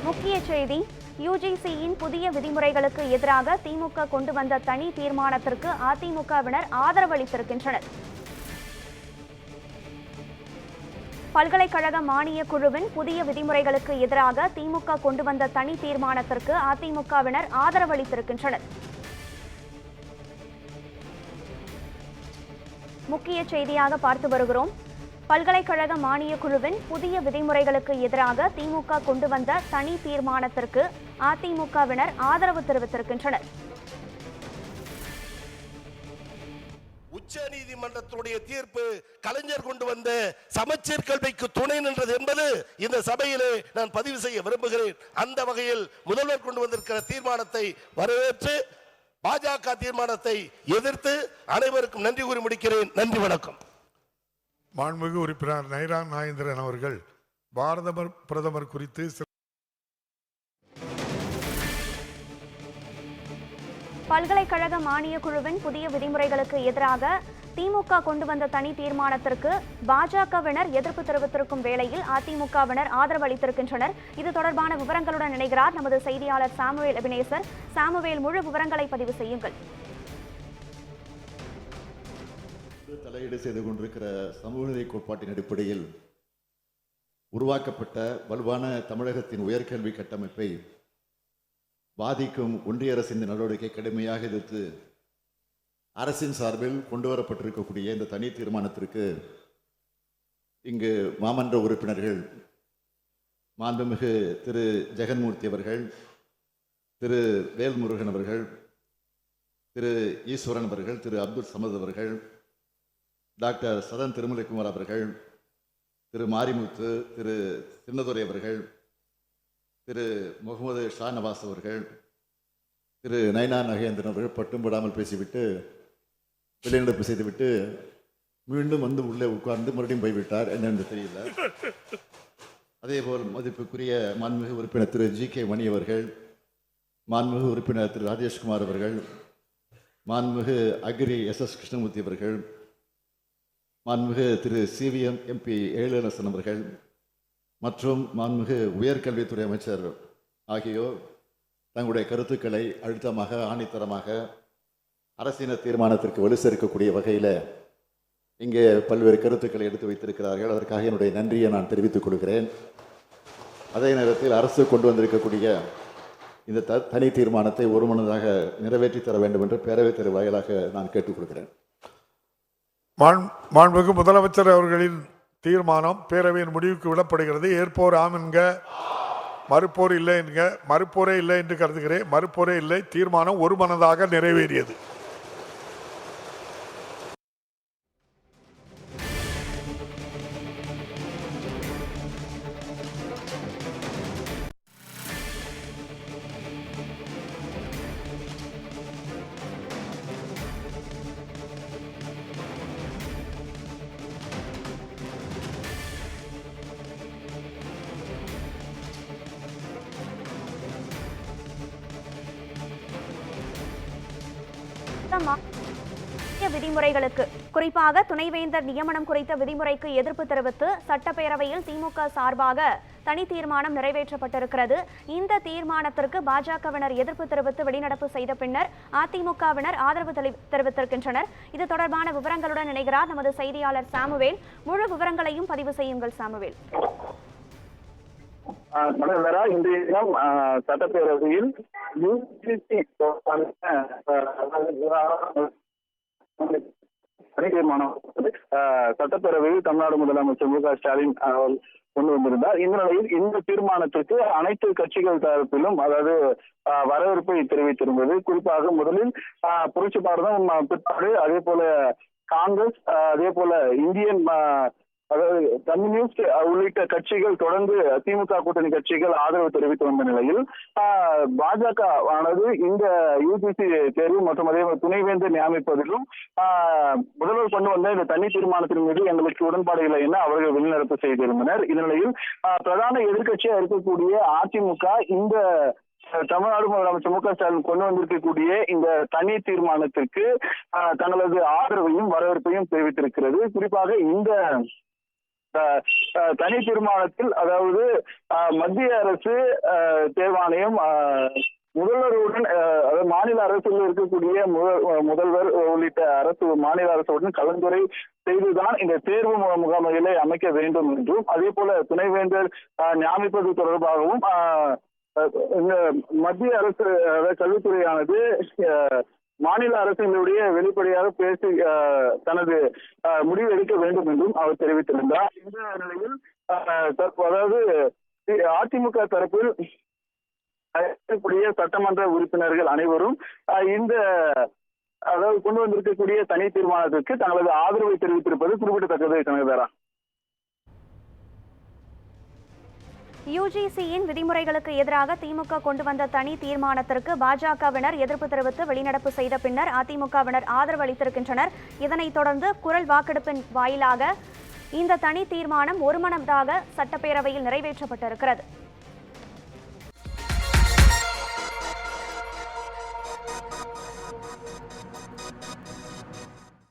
முக்கிய செய்தி யுஜிசியின் புதிய விதிமுறைகளுக்கு எதிராக திமுக கொண்டு வந்த தனி தீர்மானத்திற்கு அதிமுகவினர் ஆதரவு அளித்திருக்கின்றனர். பல்கலைக்கழக மானியக் குழுவின் புதிய விதிமுறைகளுக்கு எதிராக திமுக கொண்டு வந்த தனி தீர்மானத்திற்கு அதிமுகவினர் ஆதரவு அளித்திருக்கின்றனர். முக்கிய செய்தியாக பார்த்து வருகிறோம். பல்கலைக்கழக மானியக் குழுவின் புதிய விதிமுறைகளுக்கு எதிராக திமுக கொண்டு வந்த தனி தீர்மானத்திற்கு அதிமுகவினர் ஆதரவு தெரிவித்திருக்கின்றனர். உச்ச நீதிமன்றத்துடைய தீர்ப்பு கலைஞர் கொண்டு வந்த சமச்சீர் கல்விக்கு துணை நின்றது என்பது இந்த சபையிலே நான் பதிவு செய்ய விரும்புகிறேன். அந்த வகையில் முதல்வர் கொண்டு வந்திருக்கிற தீர்மானத்தை வரவேற்று பாஜக தீர்மானத்தை எதிர்த்து அனைவருக்கும் நன்றி கூறி முடிக்கிறேன். நன்றி, வணக்கம். மாண்புமிகு உறுப்பினர் நைரா நாகேந்திரன் அவர்கள் பாரத பிரதமர் குறித்து பல்கலைக்கழக மானியக் குழுவின் புதிய விதிமுறைகளுக்கு எதிராக திமுக கொண்டு வந்த தனி தீர்மானத்திற்கு பாஜகவினர் எதிர்ப்பு தெரிவித்திருக்கும் வேளையில் அதிமுகவினர் ஆதரவு அளித்திருக்கின்றனர். இது தொடர்பான விவரங்களுடன் இணைகிறார் நமது செய்தியாளர் சாமுவேல் எபினேசர். சாமுவேல், முழு விவரங்களை பதிவு செய்யுங்கள். தலையீடு செய்து கொண்டிருக்கிற சமூக நீதி கோட்பாட்டின் அடிப்படையில் உருவாக்கப்பட்ட வலுவான தமிழகத்தின் உயர்கல்வி கட்டமைப்பை பாதிக்கும் ஒன்றிய அரசின் நடவடிக்கை கடுமையாக எதிர்த்து அரசின் சார்பில் கொண்டு வரப்பட்டிருக்கக்கூடிய இந்த தனி தீர்மானத்திற்கு இங்கு மாமன்ற உறுப்பினர்கள் மாண்புமிகு திரு ஜெகன்மூர்த்தி அவர்கள், திரு வேல்முருகன் அவர்கள், திரு ஈஸ்வரன் அவர்கள், திரு அப்துல் சமத் அவர்கள், டாக்டர் சதன் திருமலைக்குமார் அவர்கள், திரு மாரிமுத்து, திரு சின்னதுரை அவர்கள், திரு முகமது ஷா நவாஸ் அவர்கள், திரு நைனா நகேந்திரன் அவர்கள் பட்டும் படாமல் பேசிவிட்டு வெளிநடப்பு செய்துவிட்டு மீண்டும் வந்து உள்ளே உட்கார்ந்து மறுபடியும் போய்விட்டார். என்னென்று தெரியல. அதேபோல் மதிப்புக்குரிய மாண்புமிகு உறுப்பினர் திரு ஜி.கே. மணி அவர்கள், மாண்புமிகு உறுப்பினர் திரு ராஜேஷ்குமார் அவர்கள், மாண்புமிகு அக்ரி எஸ்.எஸ். கிருஷ்ணமூர்த்தி அவர்கள், மாண்புமிகு திரு சிவிஎம் எம்பி எழிலரசன் அவர்கள் மற்றும் மாண்புமிகு உயர்கல்வித்துறை அமைச்சர் ஆகியோர் தங்களுடைய கருத்துக்களை அழுத்தமாக ஆணித்தரமாக அரசியல் தீர்மானத்திற்கு வலு சேர்க்கக்கூடிய வகையில் இங்கே பல்வேறு கருத்துக்களை எடுத்து வைத்திருக்கிறார்கள். அதற்காக என்னுடைய நன்றியை நான் தெரிவித்துக் கொள்கிறேன். அதே நேரத்தில் அரசு கொண்டு வந்திருக்கக்கூடிய இந்த தனி தீர்மானத்தை ஒருமனதாக நிறைவேற்றி தர வேண்டும் என்று பேரவைத் தலைவர் வாயிலாக நான் கேட்டுக்கொள்கிறேன். மாண்புமிகு முதலமைச்சர் அவர்களின் தீர்மானம் பேரவையின் முடிவுக்கு விடப்படுகிறது. ஏற்போர் ஆம் என்க, மறுப்போர் இல்லை என்க. மறுப்போரே இல்லை என்று கருதுகிறேன். மறுப்போரே இல்லை. தீர்மானம் ஒருமனதாக நிறைவேறியது. விதிமுறைகளுக்கு குறிப்பாக துணைவேந்தர் நியமனம் குறித்த விதிமுறைக்கு எதிர்ப்பு தெரிவித்து சட்டப்பேரவையில் திமுக சார்பாக தனி தீர்மானம் நிறைவேற்றப்பட்டிருக்கிறது. இந்த தீர்மானத்திற்கு பாஜகவினர் எதிர்ப்பு தெரிவித்து வெளிநடப்பு செய்த பின்னர் அதிமுகவினர் ஆதரவு தெரிவித்திருக்கின்றனர். இது தொடர்பான விவரங்களுடன் இணைகிறார் நமது செய்தியாளர் சாமுவேல். முழு விவரங்களையும் பதிவு செய்யுங்கள் சாமுவேல். இன்றைய தினம் சட்டப்பேரவையில் சட்டப்பேரவையில் தமிழ்நாடு முதலமைச்சர் மு க ஸ்டாலின் கொண்டு வந்திருந்தார். இந்த நிலையில் இந்த தீர்மானத்திற்கு அனைத்து கட்சிகள் தரப்பிலும் அதாவது வரவேற்பை தெரிவித்திருந்தது. குறிப்பாக முதலில் புரட்சி பாரதம், பிற்பாடு அதே போல காங்கிரஸ், அதே போல இந்தியன் அதாவது கம்யூனிஸ்ட் உள்ளிட்ட கட்சிகள் தொடர்ந்து திமுக கூட்டணி கட்சிகள் ஆதரவு தெரிவித்து வந்த நிலையில் பாஜக ஆனது இந்த யுஜிசி தேர்வு மற்றும் அதே துணைவேந்தர் நியமிப்பதிலும் முதல்வர் கொண்டு வந்த இந்த தனி தீர்மானத்தின் மீது எங்களுக்கு உடன்பாடு இல்லை என அவர்கள் வெளிநடப்பு செய்திருந்தனர். இந்நிலையில் பிரதான எதிர்கட்சியா இருக்கக்கூடிய அதிமுக இந்த தமிழ்நாடு முதலமைச்சர் மு க ஸ்டாலின் கொண்டு வந்திருக்கக்கூடிய இந்த தனி தீர்மானத்திற்கு தங்களது ஆதரவையும் வரவேற்பையும் தெரிவித்திருக்கிறது. குறிப்பாக இந்த தனி தீர்மானத்தில் அதாவது மத்திய அரசு தேர்வாணையம் முதல்வருடன் அதாவது மாநில அரசில் இருக்கக்கூடிய முதல்வர் உள்ளிட்ட மாநில அரசுடன் கலந்துரை செய்துதான் இந்த தேர்வு முகாமைகளை அமைக்க வேண்டும் என்றும், அதே போல துணைவேந்தர் நியமிப்பது தொடர்பாகவும் இந்த மத்திய அரசு கல்வித்துறையானது மாநில அரசுகளுடைய வெளிப்படையாக பேசி தனது முடிவு எடுக்க வேண்டும் என்றும் அவர் தெரிவித்திருந்தார். இந்த நிலையில் அதாவது அதிமுக தரப்பில் சட்டமன்ற உறுப்பினர்கள் அனைவரும் இந்த அதாவது கொண்டு வந்திருக்கக்கூடிய தனி தீர்மானத்திற்கு தங்களது ஆதரவை தெரிவித்திருப்பது குறிப்பிடத்தக்கது. கனகதாரா, யுஜிசியின் விதிமுறைகளுக்கு எதிராக திமுக கொண்டு வந்த தனி தீர்மானத்திற்கு பாஜகவினர் எதிர்ப்பு தெரிவித்து வெளிநடப்பு செய்த பின்னர் அதிமுகவினர் ஆதரவு அளித்திருக்கின்றனர். இதனைத் தொடர்ந்து குரல் வாக்கெடுப்பின் வாயிலாக இந்த தனி தீர்மானம் ஒருமனதாக சட்டப்பேரவையில் நிறைவேற்றப்பட்டிருக்கிறது.